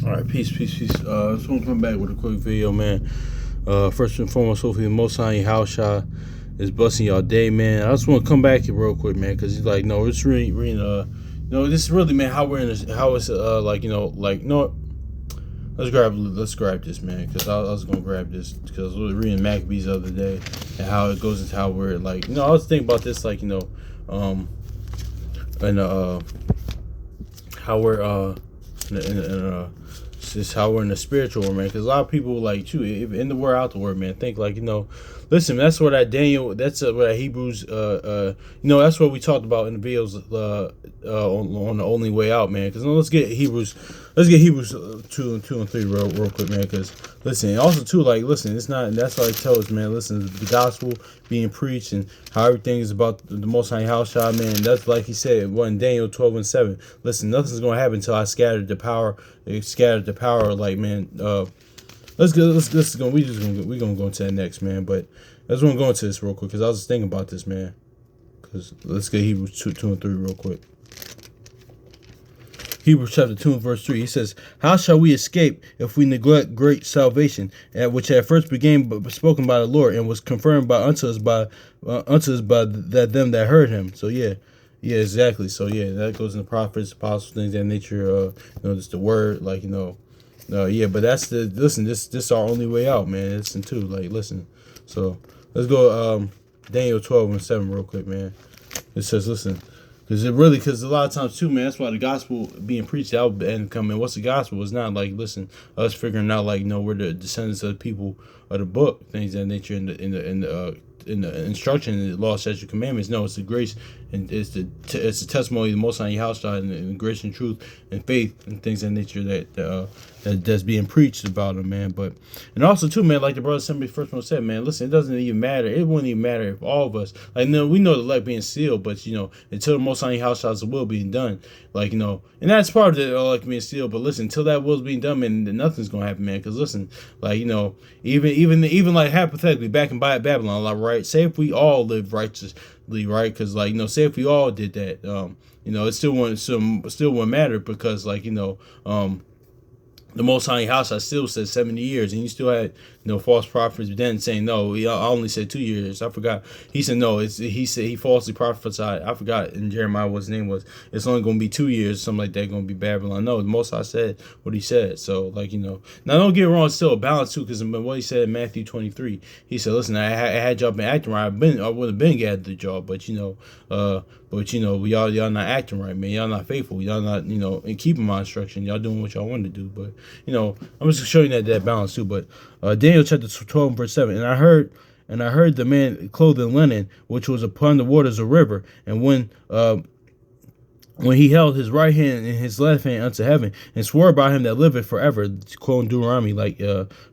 All right, peace, peace, peace. Just want to come back with a quick video, man. First and foremost, hopefully the Most High Yahushua is blessing y'all day, man. I just want to come back here real quick, man, because he's like, no, it's really, this is really, man, how we're in this, how it's, no, let's grab this, man, because I was gonna grab this because I was reading Maccabees the other day and how it goes into how we're like, I was thinking about this, like, and how we're it's just how we're in the spiritual world, man. Because a lot of people, like, too, in the word, out the word, man, think, like, listen, that's what that Daniel, that's what that Hebrews, that's what we talked about in the videos on the only way out, man. Because let's get Hebrews 2 and 3 real quick, man. Because listen, also too, like, listen, it's not, that's why I tell us, man. Listen, the gospel being preached and how everything is about the Most High Yahushua, man. That's like he said, in Daniel 12:7. Listen, nothing's gonna happen until I scattered the power. Like, man. We're gonna go into that next, man. But I just want to go into this real quick because I was just thinking about this, man. Because let's get Hebrews 2 and 3 real quick. Hebrews chapter 2 and verse 3. He says, "How shall we escape if we neglect great salvation, which at first began spoken by the Lord and was confirmed unto us by them that heard him?" So yeah, exactly. So yeah, that goes in the prophets, apostles, things of that nature. Just the word, like, but that's this our only way out, man. Listen too, like, listen. So let's go Daniel 12:7 real quick, man. It says, listen, because a lot of times too, man, that's why the gospel being preached out and coming. What's the gospel? It's not like, listen, us figuring out, like, we're the descendants of the people of the book, things of that nature, in the instruction, the law, statute, commandments. No, it's the grace, and it's the testimony of the Most High Yahushua, and the grace and truth and faith and things of that nature that's being preached about them, man. But, and also too, man, like the brother somebody first one said, man, listen, it doesn't even matter. It wouldn't even matter if all of us, like, we know the elect being sealed, but until the Most High Yahushua's will being done, like, and that's part of the elect being sealed. But listen, until that will's being done, man, nothing's gonna happen, man. Because listen, like, even like hypothetically back in Babylon, like, right? Say if we all lived righteously, right? Because, like, say if we all did that, it still wouldn't matter because, like, the Most High Yahushua still said 70 years, and you still had false prophets then saying, no, I only said 2 years. I forgot. He said no. He said he falsely prophesied. I forgot in Jeremiah what his name was. It's only going to be 2 years, something like that, going to be Babylon. No, the Most High said what he said. So, like, now don't get me wrong, it's still a balance too, because what he said in Matthew 23, he said, listen, I had y'all been acting right, I would have been gathered the job, but y'all not acting right, man. Y'all not faithful. Y'all not, and keeping my instruction. Y'all doing what y'all want to do. But, I'm just showing that balance too. But Daniel chapter 12 verse 7. And I heard the man clothed in linen, which was upon the waters of river. And when he held his right hand and his left hand unto heaven, and swore by him that liveth forever, quoting Deuteronomy, like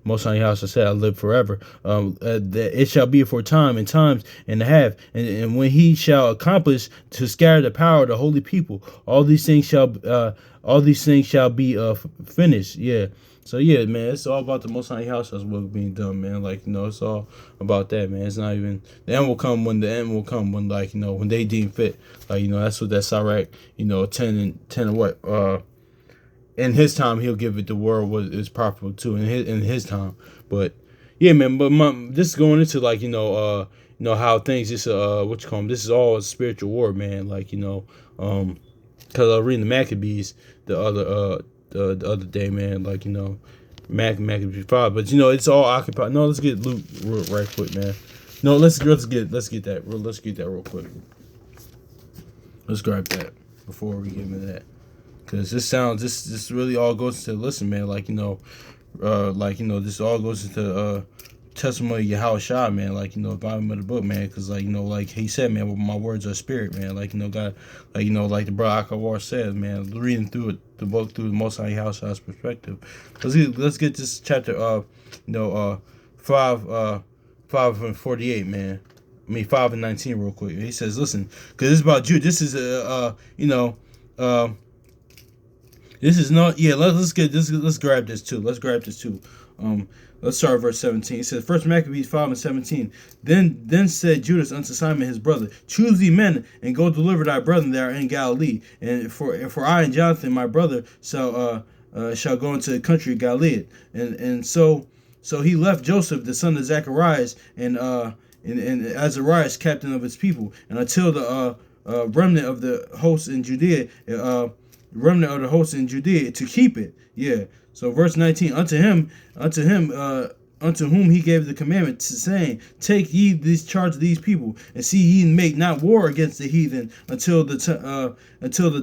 Most High Yahusha said, I live forever, that it shall be for time and times and a half, and when he shall accomplish to scatter the power of the holy people, all these things shall be finished. Yeah. So yeah, man, it's all about the Most High Yahushua's work being done, man. Like, it's all about that, man. It's not even, the end will come when like, when they deem fit. Like, that's what that Sirach, 10 and what, in his time he'll give it the world what is profitable too in his time. But yeah, man, but this is going into, like, how things just this is all a spiritual war, man. Like, because I was reading the Maccabees the other day, man, like, Maccabees 5, but it's all occupied. No, let's get Luke right quick, man. No, let's get that real quick. Let's grab that before we get into that, because this really all goes to, listen, man, like, this all goes into testimony of Yahushua, man, like, bottom of the book, man, because, like he said, man, well, my words are spirit, man, like, God, like the brother Akawar said, man, reading through the book through the Most High Yahushua's perspective. Let's get this chapter 5 and 48, man. 5 and 19 real quick. He says, listen, because it's about Jude. This is this is not, yeah, let's grab this too. Let's start verse 17. It says, First Maccabees 5 and 17. Then said Judas unto Simon his brother, Choose thee men, and go deliver thy brethren that are in Galilee. And for I and Jonathan my brother shall shall go into the country of Galilee. And so he left Joseph, the son of Zacharias, and Azarias, captain of his people, and until the remnant of the host in Judea, to keep it. Yeah. So verse 19, unto whom he gave the commandment, saying, take ye this charge of these people, and see ye make not war against the heathen until the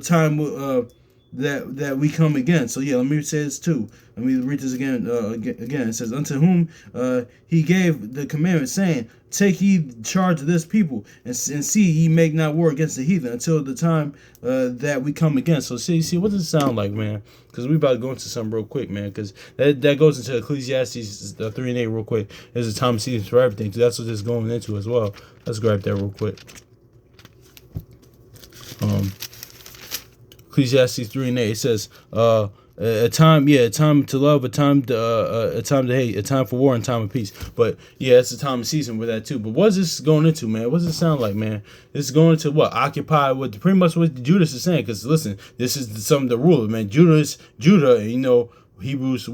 time that we come again. So yeah, let me say this too. Let me read this again. Again, it says, unto whom he gave the commandment, saying, take ye charge of this people, and see ye make not war against the heathen until the time that we come again. So see, what does it sound like, man? Because we about to go into something real quick, man. Because that goes into Ecclesiastes 3 and 8 real quick. There's a time and season for everything. So that's what this is going into as well. Let's grab that real quick. Ecclesiastes 3 and 8, it says, a time to love, a time to hate, a time for war, and time of peace. But yeah, it's a time and season with that too. But what's this going into, man? What does it sound like, man? This is going into what? Occupy with pretty much what Judas is saying. Because listen, this is some of the rule, man. Judah, you know, Hebrews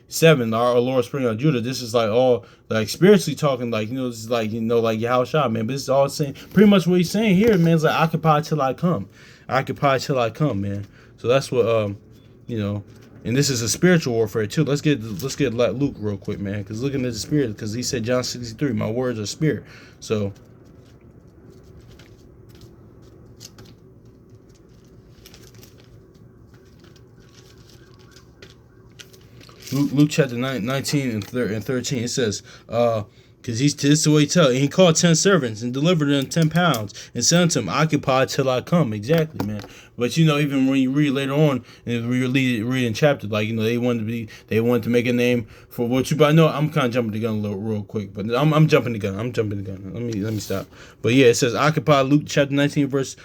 7, our Lord spring on Judah. This is like all like spiritually talking, like, you know, this is like, you know, like Yahushua, man. But this is all saying pretty much what he's saying here, man. It's like occupy till I come. Occupy till I come, man. So that's what you know, and this is a spiritual warfare too. Let's get like Luke real quick, man, because looking at the spirit, because he said John 63, my words are spirit. So Luke chapter 19 and 13, it says, because this is the way he tell. And he called 10 servants and delivered them 10 pounds and said unto them, occupy till I come. Exactly, man. But you know, even when you read later on and read in chapter, like, you know, they wanted to make a name for what you. But I know I'm kind of jumping the gun a little real quick. But I'm jumping the gun. Let me stop. But yeah, it says occupy. Luke chapter 19 verse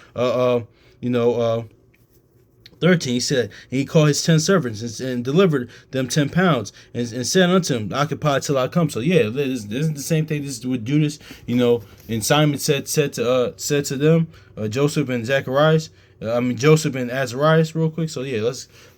13, he said, and he called his 10 servants and delivered them 10 pounds and said unto him, occupy till I come. So yeah, this is the same thing. This is with Judas, you know, and Simon said to them, Joseph and Zacharias, Joseph and Azarias real quick. So yeah,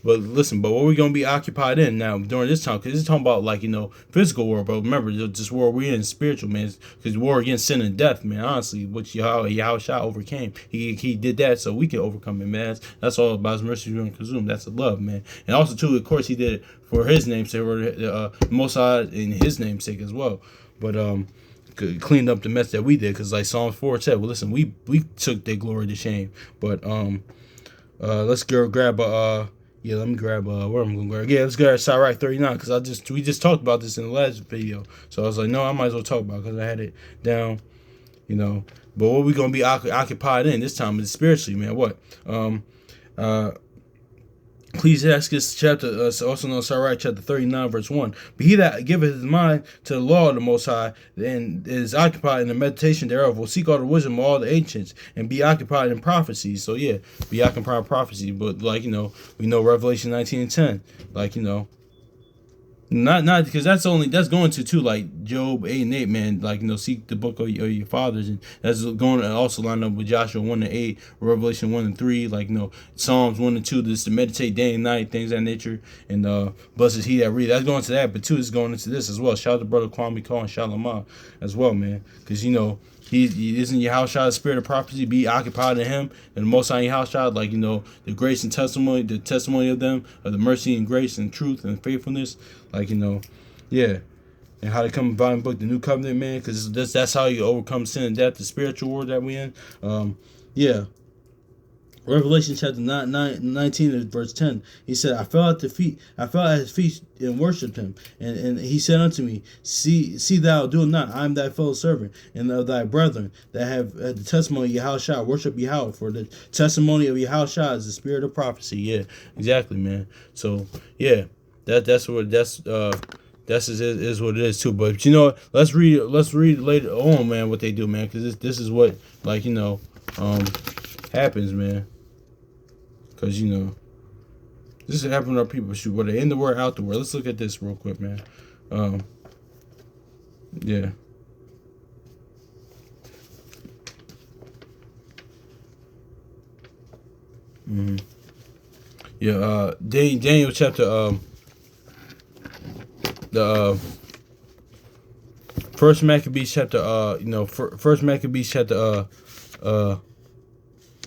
but what we're going to be occupied in now during this time, because this is talking about, like, you know, physical war, but remember, this war we're in spiritual, man, because war against sin and death, man, honestly, which Yahushua overcame. He did that so we can overcome it, man. That's all about his mercy and consume. That's the love, man. And also, too, of course, he did it for his namesake, or Most High in his namesake as well. But cleaned up the mess that we did, because like Psalms 4 said, well, listen, we took their glory to shame. But let's go grab let me grab where I'm gonna grab. Yeah, let's grab Sirach 39, because we just talked about this in the last video. So I was like, no, I might as well talk about it because I had it down, you know. But what we gonna be occupied in this time is spiritually, man. What? Ecclesiastes chapter, also known as Sirach chapter 39 verse 1. But he that giveth his mind to the law of the Most High and is occupied in the meditation thereof will seek all the wisdom of all the ancients and be occupied in prophecy. So yeah, be occupied in prophecy. But like, you know, we know Revelation 19 and 10. Like, you know, not because that's going to too, like Job 8 and 8, man. Like, you know, seek the book of your fathers, and that's going to also line up with Joshua 1 and 8, Revelation 1 and 3, like, you know, Psalms 1 and 2, this to meditate day and night, things of that nature. And blessed is he that read. That's going to that, but 2 is going into this as well. Shout out to brother Kwame Cole and Shalom as well, man. Because, you know, he isn't Yahushua, the spirit of prophecy, be occupied in him, and the Most High Yahushua, like, you know, the grace and testimony, the testimony of them, of the mercy and grace and truth and faithfulness, like, you know, yeah, and how to come by and book the new covenant, man, because that's how you overcome sin and death, the spiritual war that we in, yeah. Revelation chapter 19 verse 10. He said, I fell at his feet and worshipped him. And he said unto me, See thou do not. I am thy fellow servant and of thy brethren that have the testimony of Yahushua. Worship Yahweh, for the testimony of Yahushua is the spirit of prophecy. Yeah, exactly, man. So yeah, that's what is what it is too. But you know, let's read later on, man, what they do, man, because this is what, like, you know, happens, man. Because, you know, this is happening to our people. Shoot, whether in the world, out the world. Let's look at this real quick, man. Yeah. Yeah, Daniel chapter the First Maccabees chapter First Maccabees chapter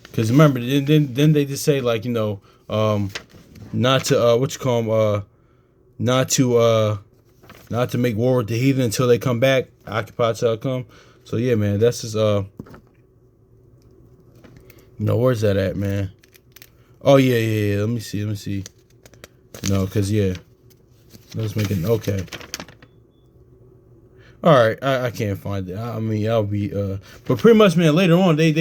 because remember then they just say like not to what you call them not to make war with the heathen until they come back, occupy shall come. So yeah, man, that's just where's that at, man? Oh yeah. Let me see. No, cause yeah, let's make it okay. All right, I can't find it. I mean, I'll be but pretty much, man. Later on, they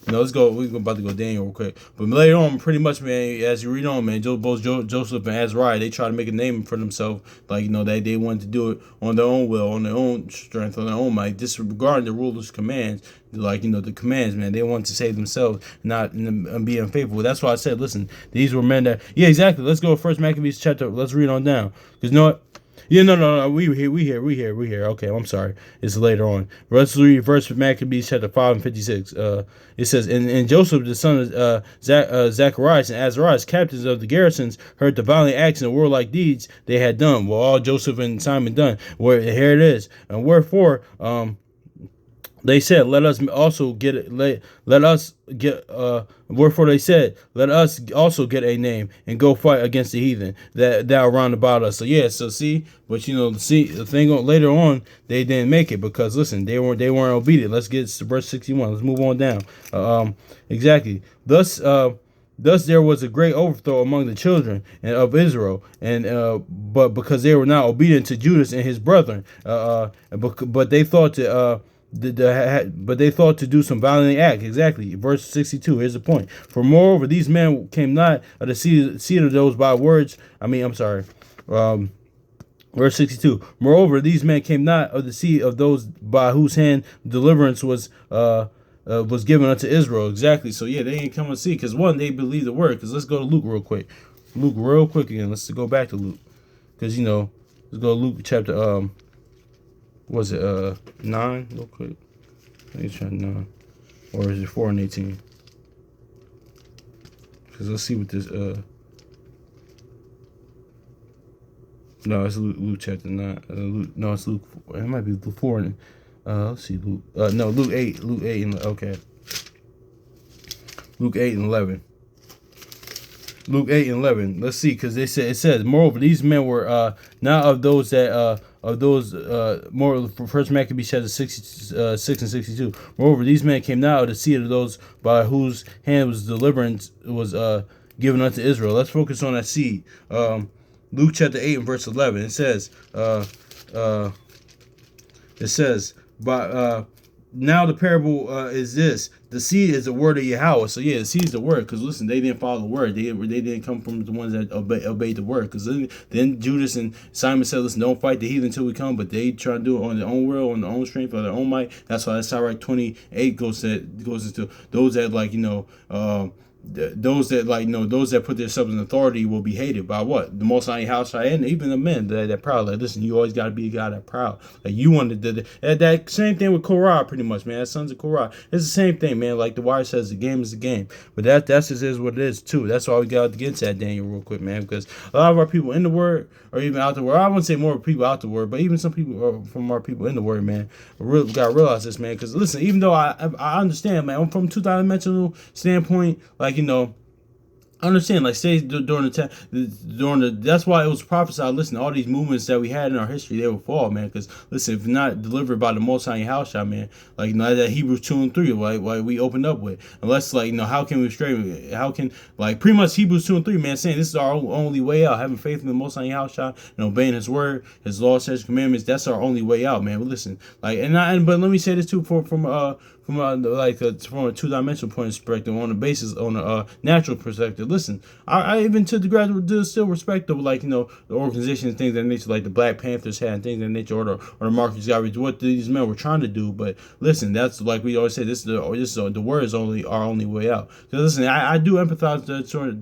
let's go. We're about to go Daniel real quick, but later on, pretty much, man. As you read on, man, both Joseph and Azariah, they try to make a name for themselves, like they wanted to do it on their own will, on their own strength, on their own might, disregarding the ruler's commands. Like the commands, man, they want to save themselves, not and be unfaithful. That's why I said, listen, these were men that, yeah, exactly. Let's go First Maccabees chapter. Let's read on down, because you know what. Yeah, no. We here. Okay, I'm sorry. It's later on. Let's read First Maccabees chapter 5 and 56. It says, and Joseph, the son of Zacharias and Azarias, captains of the garrisons, heard the violent acts and the warlike deeds they had done. Well, all Joseph and Simon done. Where here it is. And wherefore, they said, let us also get it. Let us get. Wherefore they said, let us also get a name and go fight against the heathen that are round about us. So yeah, so see, but see the thing later on, they didn't make it because listen, they weren't obedient. Let's get to verse 61. Let's move on down. Exactly. Thus there was a great overthrow among the children of Israel, and but because they were not obedient to Judas and his brethren, but they thought to. But they thought to do some violent act. Exactly. Verse 62. Here's the point. For moreover, these men came not of the seed of those by words. Verse 62. Moreover, these men came not of the seed of those by whose hand deliverance was given unto Israel. Exactly. So yeah, they ain't come to see because one, they believe the word. Because let's go to Luke real quick. Luke real quick again. Let's go back to Luke. Because let's go to Luke chapter was it 9 real quick? I think it's trying 9. Or is it 4 and 18? Because let's see what this no, it's Luke chapter 9. No, it's Luke 4. It might be Luke 4 and let's see, Luke no, Luke 8. Luke 8 and okay. Luke 8 and 11. Luke 8 and 11. Let's see, because it says, moreover, these men were not of those that more First Maccabees chapter 6 and 62. Moreover, these men came not of the seed of those by whose hand was deliverance was given unto Israel. Let's focus on that seed. Luke chapter 8 and verse 11. It says, but now the parable is this: the seed is the word of Yahweh. So yeah, the seed is the word. Because listen, they didn't follow the word. They didn't come from the ones that obeyed the word. Because then Judas and Simon said, listen, don't fight the heathen until we come. But they try to do it on their own will, on their own strength, on their own might. That's why Sirach 28 goes into those that those that put themselves in authority will be hated by what? The Most High house, and even the men that proud. Like, listen, you always got to be a guy that proud. Like, you wanted to that same thing with Korah, pretty much, man. Sons of Korah, it's the same thing, man. Like the wire says, the game is the game. But that's just is what it is too. That's why we got to get into that, Daniel, real quick, man. Because a lot of our people in the word, or even out the word, I wouldn't say more people out the word, but even some people from our people in the word, man, really got to realize this, man. Because listen, even though I understand, man, from a two-dimensional standpoint, like, I understand, like, say during that's why it was prophesied. Listen, all these movements that we had in our history, they will fall, man. Because listen, if not delivered by the Most High house, man, like, that Hebrews 2 and 3, like we opened up with, unless, like, how can we stray? How can, like, pretty much Hebrews 2 and 3, man, saying this is our only way out, having faith in the Most High house, and obeying His word, His laws, His commandments. That's our only way out, man. But listen, like, but let me say this too, from a two-dimensional point of perspective, on a natural perspective. Listen, I even to the graduate still respect the the organizations, things of that nature, like the Black Panthers had, and things of that nature, or the Marcus Garvey, what these men were trying to do. But listen, that's like we always say, the word is our only way out. Because listen, I do empathize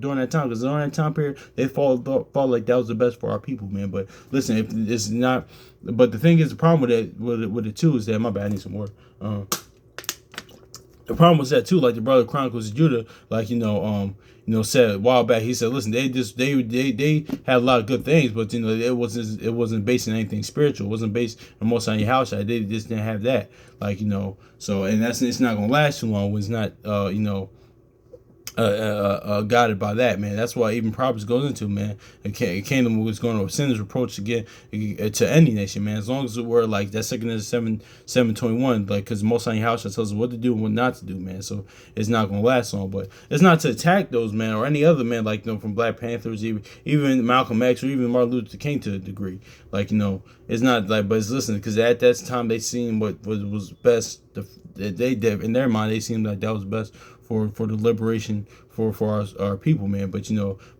during that time, because during that time period, they felt like that was the best for our people, man. But listen, if it's not, but the thing is, the problem with it too is that, my bad, I need some more. the problem was that too, like the brother Chronicles of Judah, like said a while back. He said, listen, they had a lot of good things, but it wasn't based on anything spiritual. It wasn't based on most on your house. They just didn't have that, So and it's not gonna last too long when it's not guided by that, man. That's why even Proverbs goes into, man, a kingdom was going to send his reproach again to any nation, man. As long as it were like that, 2 Ezra 7:21, like, because most on your house tells us what to do and what not to do, man. So it's not going to last long, but it's not to attack those, man, or any other man, like, from Black Panthers, even Malcolm X, or even Martin Luther King to a degree, it's not like, but it's listening, because at that time they seen what was best. They did in their mind, they seemed like that was best for the liberation for our people, man. But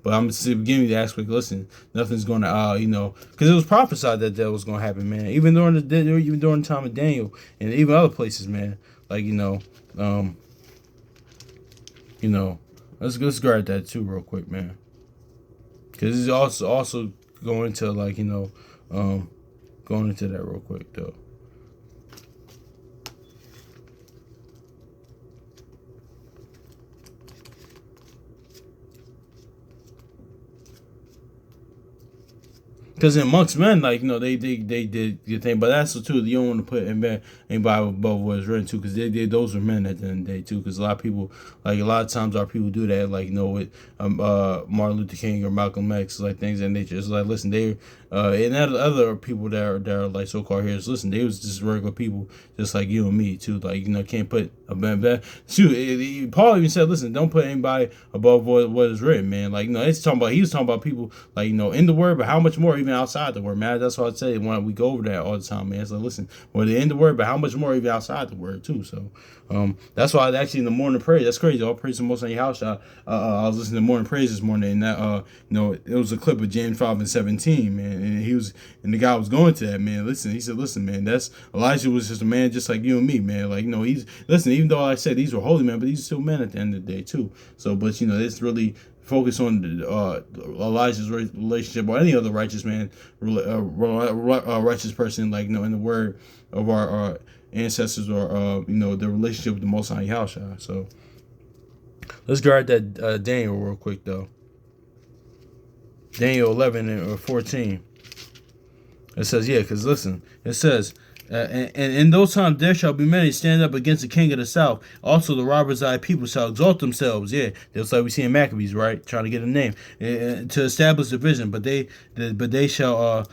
but I'm beginning to ask, like, listen, nothing's gonna because it was prophesied that was gonna happen, man. Even during the time of Daniel and even other places, man. Let's grab that too real quick, man. Because it's also going to going into that real quick though. Because amongst men, they did good thing, but that's the too. You don't want to put anybody above what is written too, because those were men at the end of the day too. Because a lot of people, a lot of times our people do that, with Martin Luther King or Malcolm X, like things of nature. It's like, listen, they and other people that are like so-called heroes, listen, they was just regular people, just like you and me too. Can't put a bad. Shoot, Paul even said, listen, don't put anybody above what is written, man. He was talking about people in the word, but how much more even outside the word, man. That's what I say when we go over that all the time, man. So listen, they're in the word, but how much more even outside the word too. So that's why actually in the morning prayer, that's crazy. All praise the Most on your house. I was listening to morning praise this morning, and that it was a clip of James 5:17, man. And the guy was going to that, man. Listen, he said, listen, man, that's Elijah was just a man just like you and me, man. He's listen, even though I said these were holy men, but he's still men at the end of the day too. So, but it's really focus on Elijah's relationship or any other righteous man, righteous person, in the word of our ancestors, or the relationship with the Most High Yahushua. So let's grab that Daniel real quick though. Daniel 11:14. It says, yeah, because listen, it says, and in those times there shall be many stand up against the king of the south. Also the robbers of thy people shall exalt themselves. Yeah, just like we see in Maccabees, right? Trying to get a name to establish division, but they shall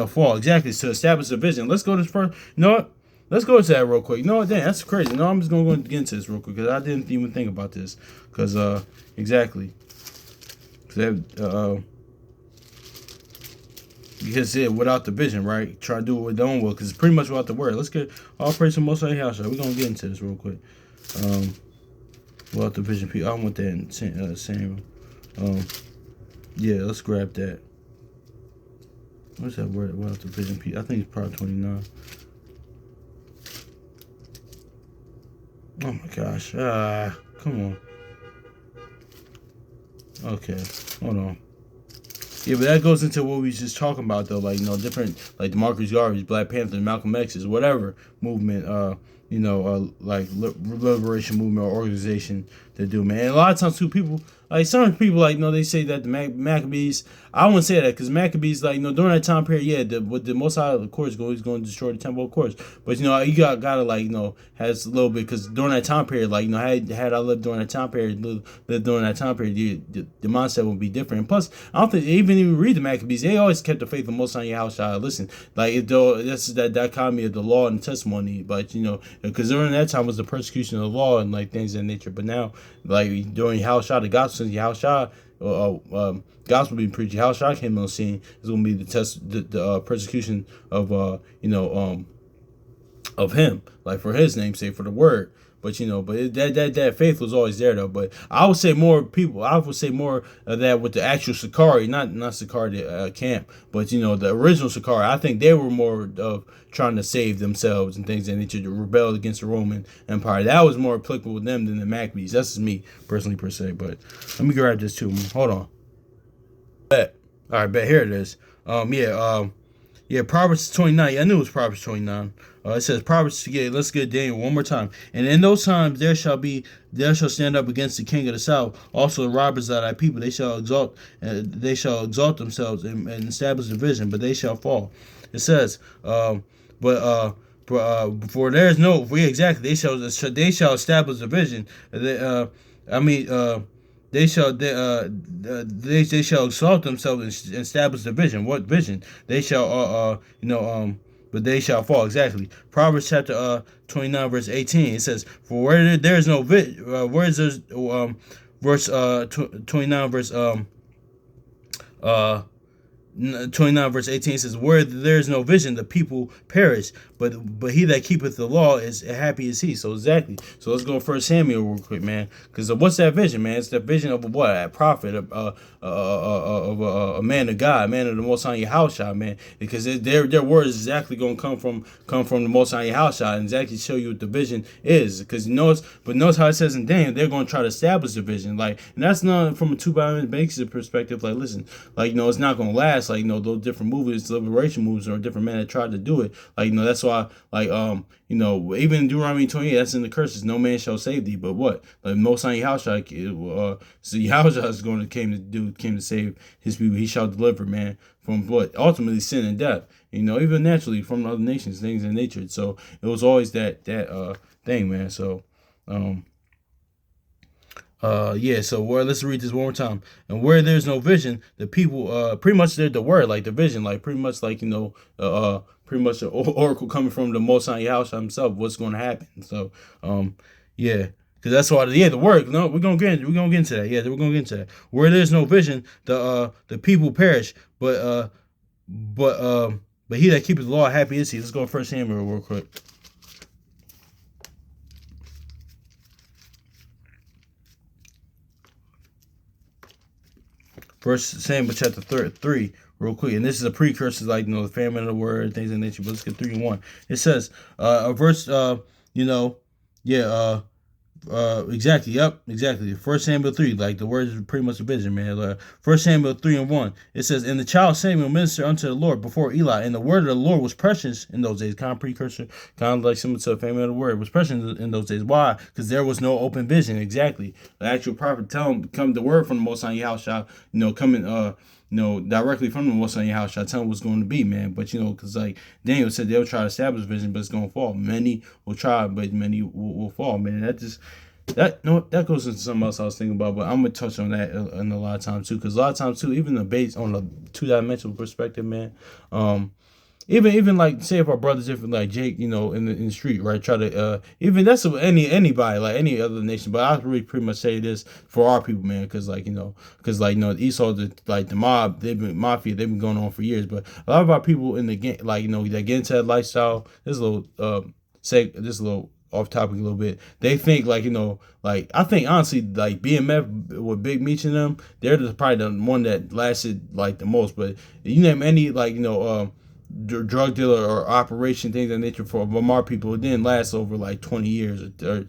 fall. Exactly, to establish division. Let's go to this first. You know what? Let's go to that real quick. You know what? Damn, that's crazy. No, I'm just gonna go get into this real quick because I didn't even think about this. Because exactly. Because without the vision, right? Try to do it with their own will, because it's pretty much without the word. Let's get all praise to Most High House. We're gonna get into this real quick. Without the vision, I want that in Samuel. Yeah, let's grab that. What's that word? Without the vision, I think it's probably 29. Oh my gosh! Come on. Okay, hold on. Yeah, but that goes into what we was just talking about, though. Different, like the Marcus Garvey's, Black Panthers, Malcolm X's, whatever movement, liberation movement or organization to do, man. And a lot of times, too, people, some people, they say that the Maccabees, I wouldn't say that, because Maccabees, during that time period, yeah, with the Most High, of course, he's going to destroy the temple, of course. But, you gotta, has a little bit, because during that time period, had I lived during that time period, the mindset would be different. And plus, I don't think, even if you read the Maccabees, they always kept the faith of Most High Yahushua. Listen, this is that dichotomy of the law and testimony, but, because during that time was the persecution of the law and, things of that nature. But now, during Yahushua, the gospel, since Yahushua, gospel being preached, Yahushua came on the scene, is going to be the persecution of him, for his name's sake, for the word. But that faith was always there though. But I would say more of that with the actual Sicarii, not Sicarii camp, but the original Sicarii. I think they were more of trying to save themselves and things, and they should rebel against the Roman Empire. That was more applicable with them than the Maccabees. That's just me personally per se. But let me grab this too. Hold on. Bet. All right, bet. Here it is. Yeah, Proverbs 29. Yeah, I knew it was Proverbs 29. It says Proverbs. Yeah, let's get Daniel one more time. And in those times there shall stand up against the king of the south. Also the robbers of thy people. They shall exalt themselves and establish division, but they shall fall. It says, but for there is no. Yeah, exactly. They shall establish division. I mean. They shall exalt themselves and establish the vision. What vision? They shall but they shall fall. Exactly. Proverbs chapter 29 verse 18. It says, "For where there is no where is there verse 29 verse uh 29 verse 18 says, where there is no vision the people perish, but he that keepeth the law is happy as he. So exactly. So let's go first Samuel real quick, man, because what's that vision, man? It's the vision of a prophet, a man of God, man of the Most High Yahushua, man, because their word is exactly going to come from the Most High Yahushua and exactly show you what the vision is, because notice how it says in Daniel they're going to try to establish the vision, like, and that's not from a two-by-one basis perspective, like, listen, like, it's not going to last, like, those different movies, liberation moves, or different men that tried to do it, like, that's why, like, even in Deuteronomy 28, that's in the curses, no man shall save thee, but what? Like, Most High Yahushua, so Yahushua is going to came to save his people. He shall deliver, man, from what? Ultimately sin and death. Even naturally from other nations, things in nature. So it was always that thing, man. So yeah, so let's read this one more time. And where there's no vision, the people pretty much they're the word, like the vision, like pretty much like pretty much an oracle coming from the Most High Yahushua himself, what's going to happen. So yeah. Because that's why, the word. No, we're gonna get into that. Yeah, we're gonna get into that. Where there's no vision, the people perish. But he that keepeth the law, happy is he. Let's go to First Samuel real quick. First Samuel chapter 3, real quick, and this is a precursor, like the famine of the word, things of nature. But let's get 3:1. It says, a verse, yeah, exactly. Yep. Exactly. First Samuel 3, like the words is pretty much a vision, man. First Samuel 3:1. It says, "And the child Samuel ministered unto the Lord before Eli, and the word of the Lord was precious in those days." Kind of precursor, kind of like similar to the family of the word. It was precious in those days. Why? Because there was no open vision. Exactly. The actual prophet tell him, come the word from the Most High Yahushua, coming directly from the Most High Yahushua, tell him what's going to be, man. But because like Daniel said, they'll try to establish vision, but it's going to fall. Many will try, but many will fall, man. That goes into something else I was thinking about, but I'm gonna touch on that in a lot of times too, because a lot of times too, even the base on a two-dimensional perspective, man. Even like, say if our brothers different, like Jake, in the street, right? Try to even that's anybody, like any other nation, but I really pretty much say this for our people, man, because Esau, the mob, they've been mafia, they've been going on for years, but a lot of our people in the game, like that get into that lifestyle. This a little off topic a little bit. They think like I think honestly like BMF with Big Meech and them, they're probably the one that lasted like the most. But you name any drug dealer or operation things of that nature for Lamar people, it didn't last over like 20 years or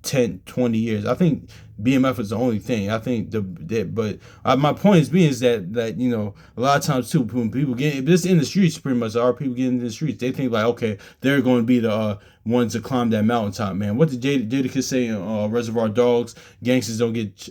10, 20 years. I think BMF is the only thing. I think but my point is that a lot of times too, when people get this in the streets, pretty much our people get in the streets, they think like, okay, they're going to be the ones to climb that mountaintop, man. What did Jadakiss say in Reservoir Dogs? Gangsters don't get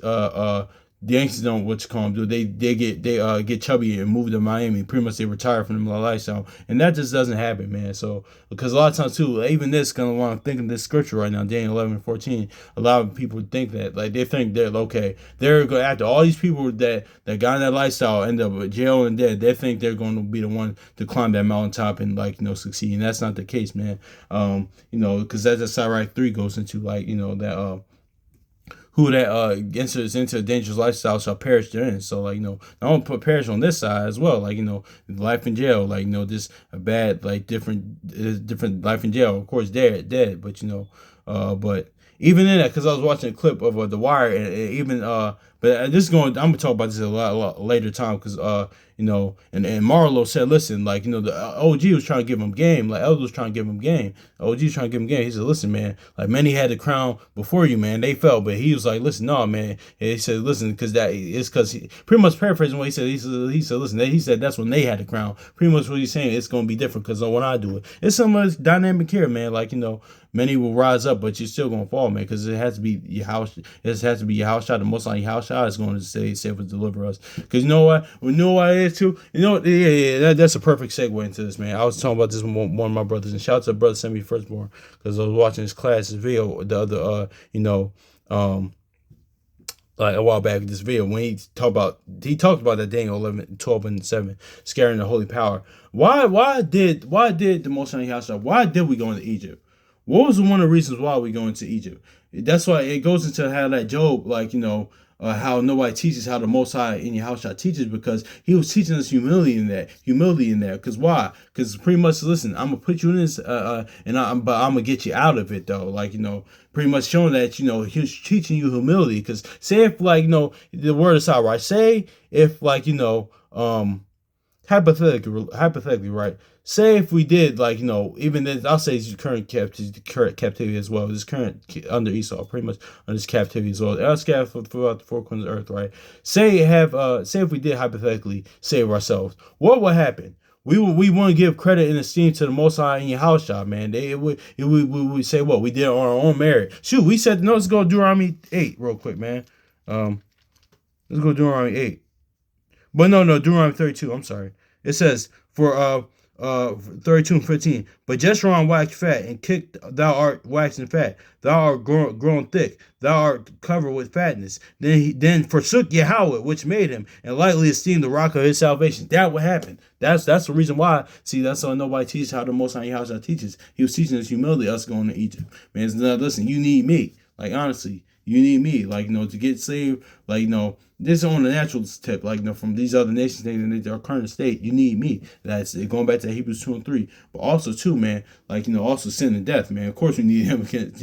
the Yankees don't do. They get chubby and move to Miami. Pretty much they retire from the lifestyle, and that just doesn't happen, man. So because a lot of times too, even this kind of when I'm thinking this scripture right now, Daniel 11:14, a lot of people think that like they think they're okay. They're going after all these people that got in that lifestyle, end up with jail and dead. They think they're going to be the one to climb that mountaintop and succeed, and that's not the case, man. Because that's what Sirach 3 goes into, like that. Who that enters into a dangerous lifestyle shall perish therein. So not only put perish on this side as well, life in jail, just a bad different life in jail. Of course, dead, but but even in that, because I was watching a clip of The Wire, and even But this is going. I'm gonna talk about this a lot later time because and Marlo said, listen, like the OG was trying to give him game, like Elder was trying to give him game. OG was trying to give him game. He said, listen, man, like many had the crown before you, man. They fell, but he was like, listen, no, man. And he said, listen, because pretty much paraphrasing what he said. He said, listen, he said that's when they had the crown. Pretty much what he's saying, it's gonna be different because when I do it, it's so much dynamic here, man. Like many will rise up, but you're still gonna fall, man, because it has to be your house. It has to be your house shot. The most on your house shot is going to save and deliver us. Because you know what? We know what it is too. You know, that's a perfect segue into this, man. I was talking about this with one of my brothers, and shout out to brother Semi Firstborn, because I was watching his class, his video the other, like a while back, this video when he talked about that Daniel 11, 12, and 7 scaring the holy power. Why did the Most High house shot? Why did we go into Egypt? What was one of the reasons why we go into Egypt? That's why it goes into how that Job, how nobody teaches how the Most High in your house shall teaches, because he was teaching us humility in that. Because why? Because pretty much, listen, I'm gonna put you in this, but I'm gonna get you out of it though. Pretty much showing that he's teaching you humility. Because say if the word is out, right? Say if hypothetically, right? Say if we did even then, I'll say his current captivity as well. His current under Esau, pretty much under his captivity as well. Us scattered throughout the four corners of the earth, right? Say if we did hypothetically save ourselves, what would happen? We want to give credit and esteem to the Most High in your house shop, man. We say what we did on our own merit. Shoot, we said no. Let's go Deuteronomy 8 real quick, man. Let's go Deuteronomy 8. But no, Deuteronomy 32. I'm sorry. It says for 32 and 15. But Jeshurun waxed fat, and kicked thou art waxing fat. Thou art grown thick. Thou art covered with fatness. Then forsook Yahweh, which made him, and lightly esteemed the rock of his salvation. That would happen. That's the reason why. See, that's why nobody teaches how the Most High house teaches. He was teaching us humility, us going to Egypt. Man, listen, you need me. Like, honestly, you need me. To get saved. This on the natural tip, from these other nations in their current state, you need me. That's going back to Hebrews 2 and 3. But also too, man, also sin and death, man. Of course we need him against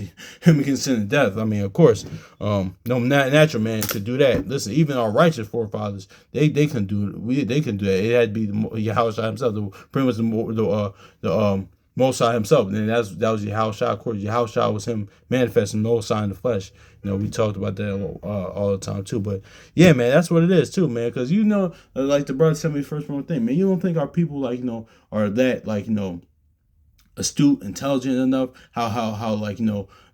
sin and death. I mean, of course, no natural man could do that. Listen, even our righteous forefathers, they couldn't do it. They couldn't do that. It had to be Yahweh himself, pretty much the Most High himself. And that was Yahushua. Of course, Yahushua was him manifesting the Most High in the flesh. We talked about that all the time too. But yeah, man, that's what it is too, man. Because like the brother said me first one thing, man. You don't think our people are that astute, intelligent enough? How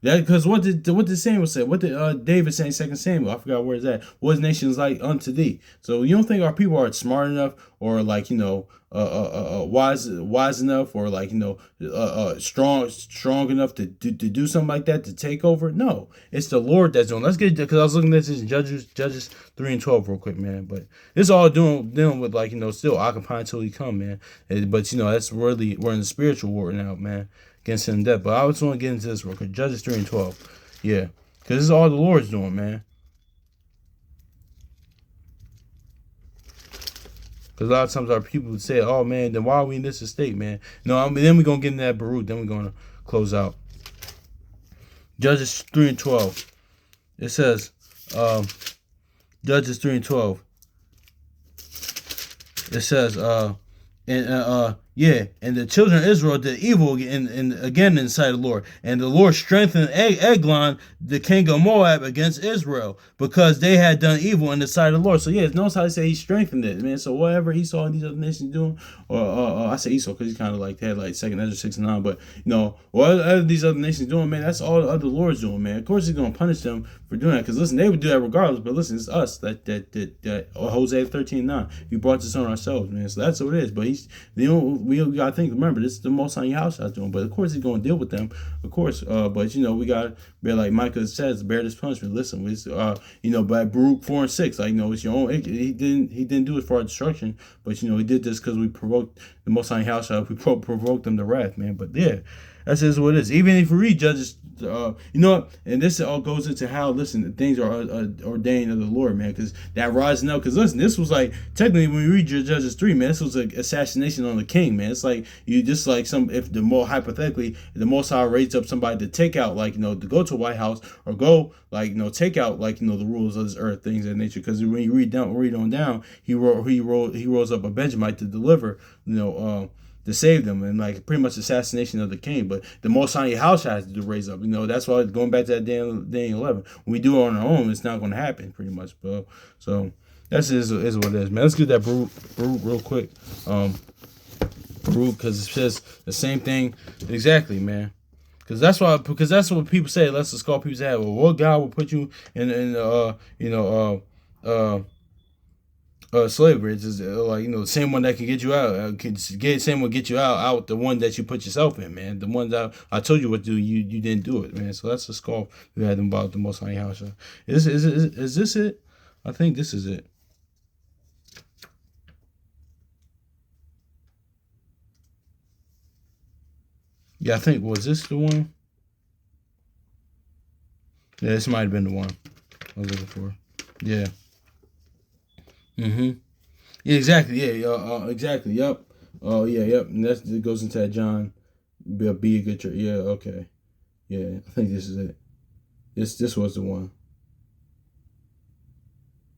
that, because what did Samuel say? What did David say in 2 Samuel? I forgot where it's at. What is nations like unto thee? So you don't think our people are smart enough, or wise enough, or strong enough to do something like that, to take over? No, it's the Lord that's doing. Let's get, because I was looking at this in Judges 3 and 12 real quick, man. But it's all dealing with still occupying until he come, man. But that's really, we're in the spiritual war now, man, against sin and death. But I just want to get into this real quick. Judges 3 and 12. Yeah. Because this is all the Lord's doing, man. Because a lot of times our people would say, oh, man, then why are we in this state, man? No, then we're going to get into that Baruch. Then we're going to close out. Judges 3 and 12. It says, Judges 3 and 12. It says, and the children of Israel did evil again in the sight of the Lord. And the Lord strengthened Eglon, the king of Moab, against Israel, because they had done evil in the sight of the Lord. So notice how they say he strengthened it, man. So whatever Esau and these other nations doing, or I say Esau because he's kind of had 2nd Ezra 6 and 9, but what these other nations doing, man, that's all the other Lord's doing, man. Of course he's gonna punish them for doing that, because listen, they would do that regardless. But listen, it's us that Hosea 13:9. We brought this on ourselves, man. So that's what it is. But we gotta think. Remember, this is the Most High house I was doing. But of course, he's gonna deal with them, of course. But we gotta bear, like Micah says, bear this punishment. Listen, by Baruch 4 and 6, it's your own. He didn't do it for our destruction, but he did this because we provoked the Most High house. We provoked them to wrath, man. But yeah. That's just what it is. Even if you read Judges, you know what? And this all goes into how, listen, things are ordained of the Lord, man. Because that rising up, because listen, this was like, technically, when you read Judges 3, man, this was an assassination on the king, man. It's like, you just like if the more, hypothetically, if the Most High raised up somebody to take out, like, to go to White House, or go, like, take out, like, the rules of this earth, things of that nature. Because when you read on down, he rose up a Benjamite to deliver, to save them, and like pretty much assassination of the king. But the Most High house has to raise up. That's why, going back to that day 11, when we do it on our own, it's not going to happen, pretty much, bro. So that's is what it is, man. Let's get that Baruch real quick. Baruch, because it says the same thing exactly, man. Because that's what people say. Let's just call people say, well, what God will put you in slavery. It's just, like, the same one that can get you out, same one get you out the one that you put yourself in, man. The one that I told you what to do, you didn't do it, man. So that's the scoff we had about the Most High house. Is this it? I think this is it. Yeah, I think, was this the one? Yeah, this might have been the one I was looking for. Yeah. Yeah, exactly. Yeah, exactly. Yep. Oh, yeah, yep. And it goes into that John. Be a good church. Yeah. Okay. Yeah, I think this is it. This was the one.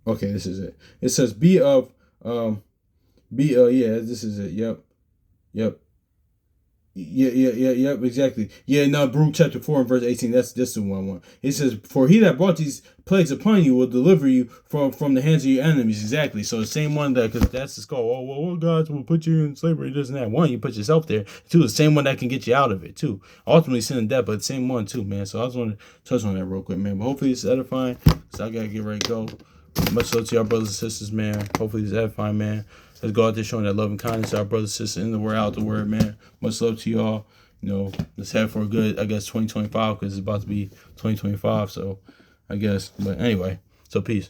Okay, this is it. It says yeah, this is it. Yep. Yep, exactly. Yeah, no, Baruch chapter 4 and verse 18, that's the one. It says, for he that brought these plagues upon you will deliver you from the hands of your enemies. Exactly. So the same one because that's the skull. Oh, well, God will put you in slavery, this and that. One, you put yourself there. Two, the same one that can get you out of it, too. Ultimately, sin and death, but the same one, too, man. So I just want to touch on that real quick, man. But hopefully it's edifying, so I got to get ready to go. Much love to y'all brothers and sisters, man. Hopefully it's edifying, man. Let's go out there showing that love and kindness to our brothers and sisters in the word, out the word, man. Much love to y'all. Let's head for a good, I guess, 2025, because it's about to be 2025, so I guess. But anyway, so peace.